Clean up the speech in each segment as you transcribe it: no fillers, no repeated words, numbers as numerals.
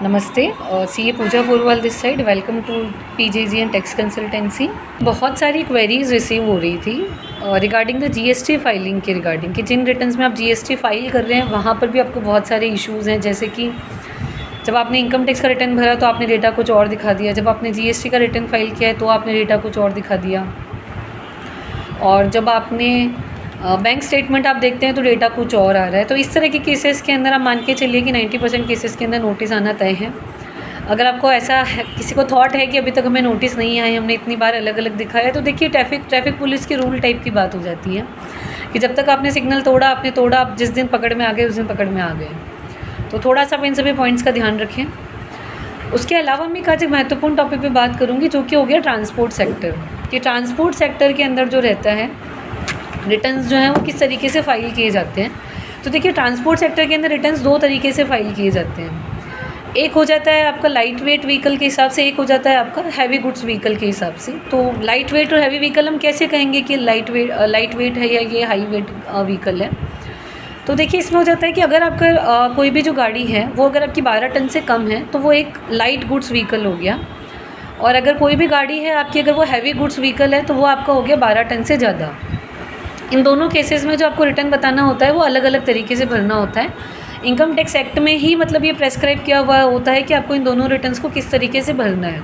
नमस्ते, CA Pooja Purwal this side. Welcome to PJG and tax consultancy. बहुत सारी क्वेरीज रिसीव हो रही थी रिगार्डिंग द जीएसटी फाइलिंग के रिगार्डिंग कि जिन रिटर्न्स में आप जीएसटी फाइल कर रहे हैं वहाँ पर भी आपको बहुत सारे इश्यूज़ हैं। जैसे कि जब आपने इनकम टैक्स का रिटर्न भरा तो आपने डेटा कुछ और दिखा दिया, जब आपने जीएसटी का रिटर्न फाइल किया है तो आपने डेटा कुछ और दिखा दिया, और जब आपने बैंक स्टेटमेंट आप देखते हैं तो डेटा कुछ और आ रहा है। तो इस तरह के केसेस के अंदर आप मान के चलिए कि 90% केसेस के अंदर नोटिस आना तय है। अगर आपको ऐसा है, किसी को थॉट है कि अभी तक हमें नोटिस नहीं आए, हमने इतनी बार अलग अलग दिखाया, तो देखिए ट्रैफिक पुलिस की रूल टाइप की बात हो जाती है कि जब तक आपने सिग्नल तोड़ा आपने तोड़ा, आप जिस दिन पकड़ में आ गए उस दिन पकड़ में आ गए। तो थोड़ा सा आप इन सभी पॉइंट्स का ध्यान रखें। उसके अलावा मैं एक महत्वपूर्ण टॉपिक पे बात करूँगी जो कि हो गया ट्रांसपोर्ट सेक्टर। कि ट्रांसपोर्ट सेक्टर के अंदर जो रहता है रिटर्न्स जो हैं वो किस तरीके से फ़ाइल किए जाते हैं। तो देखिए ट्रांसपोर्ट सेक्टर के अंदर रिटर्न्स दो तरीके से फ़ाइल किए जाते हैं। एक हो जाता है आपका लाइट वेट व्हीकल के हिसाब से, एक हो जाता है आपका हैवी गुड्स व्हीकल के हिसाब से। तो लाइट वेट और हैवी व्हीकल हम कैसे कहेंगे कि लाइट वेट है या ये हाई वेट व्हीकल है। तो देखिए इसमें हो जाता है कि अगर आपका कोई भी जो गाड़ी है वो अगर आपकी 12 टन से कम है तो वो एक लाइट गुड्स व्हीकल हो गया, और अगर कोई भी गाड़ी है आपकी अगर वो हैवी गुड्स व्हीकल है तो वो आपका हो गया 12 टन से ज़्यादा। इन दोनों केसेस में जो आपको रिटर्न बताना होता है वो अलग अलग तरीके से भरना होता है। इनकम टैक्स एक्ट में ही मतलब ये प्रेस्क्राइब किया हुआ होता है कि आपको इन दोनों रिटर्न्स को किस तरीके से भरना है।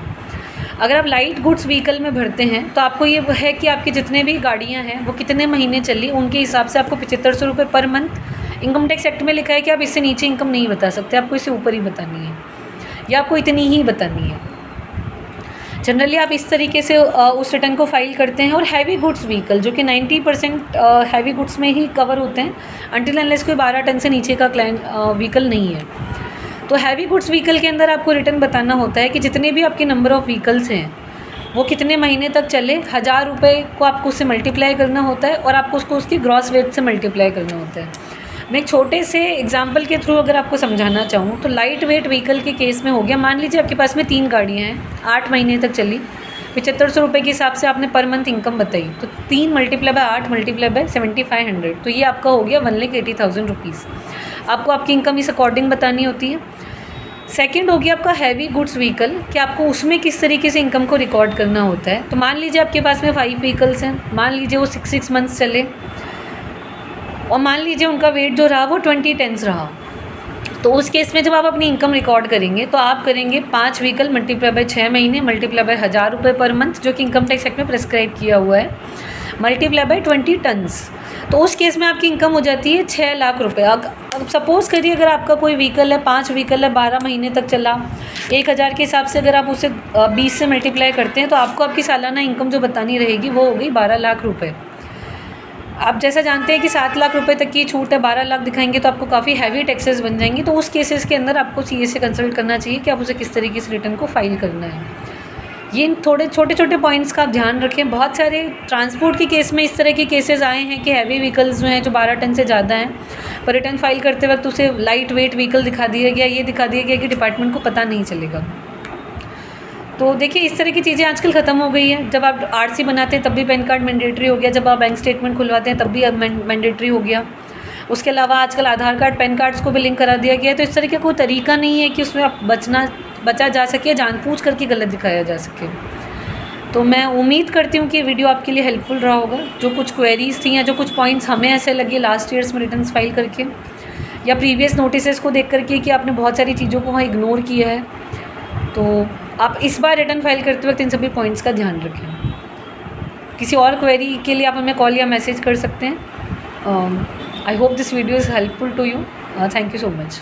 अगर आप लाइट गुड्स व्हीकल में भरते हैं तो आपको ये है कि आपकी जितने भी गाड़ियाँ हैं वो कितने महीने चली, उनके हिसाब से आपको 7500 रुपये per month. Income tax act में लिखा है कि आप इससे नीचे इनकम नहीं बता सकते, आपको इससे ऊपर ही बतानी है या आपको इतनी ही बतानी है। जनरली आप इस तरीके से उस रिटर्न को फाइल करते हैं। और हैवी गुड्स व्हीकल जो कि 90% हैवी गुड्स में ही कवर होते हैं अनटिल अनलेस कोई 12 टन से नीचे का क्लाइंट व्हीकल नहीं है। तो हैवी गुड्स व्हीकल के अंदर आपको रिटर्न बताना होता है कि जितने भी आपके नंबर ऑफ़ व्हीकल्स हैं वो कितने महीने तक चले। 1000 रुपये को आपको उससे मल्टीप्लाई करना होता है और आपको उसको उसकी ग्रॉस वेट से मल्टीप्लाई करना होता है। मैं एक छोटे से एग्जांपल के थ्रू अगर आपको समझाना चाहूँ तो लाइट वेट व्हीकल के केस में हो गया, मान लीजिए आपके पास में 3 गाड़ियाँ हैं, 8 महीने तक चली, 7500 रुपये के हिसाब से आपने पर मंथ इनकम बताई। तो 3 × 8 × 7500, तो ये आपका हो गया 1,80,000 रुपीज़। आपको आपकी इनकम इस अकॉर्डिंग बतानी होती है। सेकेंड हो गया आपका हैवी गुड्स व्हीकल कि आपको उसमें किस तरीके से इनकम को रिकॉर्ड करना होता है। तो मान लीजिए आपके पास में 5 व्हीकल्स हैं, मान लीजिए वो 6 मंथ्स चले, और मान लीजिए उनका वेट जो रहा वो 20 टन्स रहा। तो उस केस में जब आप अपनी इनकम रिकॉर्ड करेंगे तो आप करेंगे 5 व्हीकल × 6 महीने × 1000 रुपये पर मंथ, जो कि इनकम टैक्स एक्ट में प्रेस्क्राइब किया हुआ है, × 20 टन्स। तो उस केस में आपकी इनकम हो जाती है 6 लाख रुपये। अब सपोज़ करिए अगर आपका कोई व्हीकल है, 5 व्हीकल है, 12 महीने तक चला, 1000 के हिसाब से अगर आप उसे 20 से मल्टीप्लाई करते हैं तो आपको आपकी सालाना इनकम जो बतानी रहेगी वो हो गई 12 लाख रुपये। आप जैसा जानते हैं कि 7 लाख रुपए तक की छूट है, 12 लाख दिखाएंगे तो आपको काफ़ी हैवी टैक्सेस बन जाएंगी। तो उस केसेस के अंदर आपको सीए से कंसल्ट करना चाहिए कि आप उसे किस तरीके से रिटर्न को फाइल करना है। ये थोड़े छोटे छोटे पॉइंट्स का आप ध्यान रखें। बहुत सारे ट्रांसपोर्ट के केस में इस तरह के केसेस आए हैं कि हैवी व्हीकल्स जो हैं जो 12 टन से ज़्यादा हैं, पर रिटर्न फाइल करते वक्त उसे लाइट वेट व्हीकल दिखा दिया गया, ये दिखा दिया गया कि डिपार्टमेंट को पता नहीं चलेगा। तो देखिए इस तरह की चीज़ें आजकल ख़त्म हो गई हैं। जब आप आरसी बनाते हैं तब भी पैन कार्ड मैंडेटरी हो गया, जब आप बैंक स्टेटमेंट खुलवाते हैं तब भी अब मैंडेटरी हो गया। उसके अलावा आजकल आधार कार्ड पैन कार्ड्स को भी लिंक करा दिया गया है। तो इस तरह का कोई तरीका नहीं है कि उसमें आप बचा जा सके, जानबूझ करके गलत दिखाया जा सके। तो मैं उम्मीद करती हूँ कि वीडियो आपके लिए हेल्पफुल रहा होगा। जो कुछ क्वेरीज थी या जो कुछ पॉइंट्स हमें ऐसे लगे लास्ट ईयर्स में रिटर्न्स फाइल करके या प्रीवियस नोटिस को देख करके कि आपने बहुत सारी चीज़ों को वहाँ इग्नोर किया है, तो आप इस बार रिटर्न फाइल करते वक्त इन सभी पॉइंट्स का ध्यान रखें। किसी और क्वेरी के लिए आप हमें कॉल या मैसेज कर सकते हैं। I hope this video is helpful to you. Thank you so much.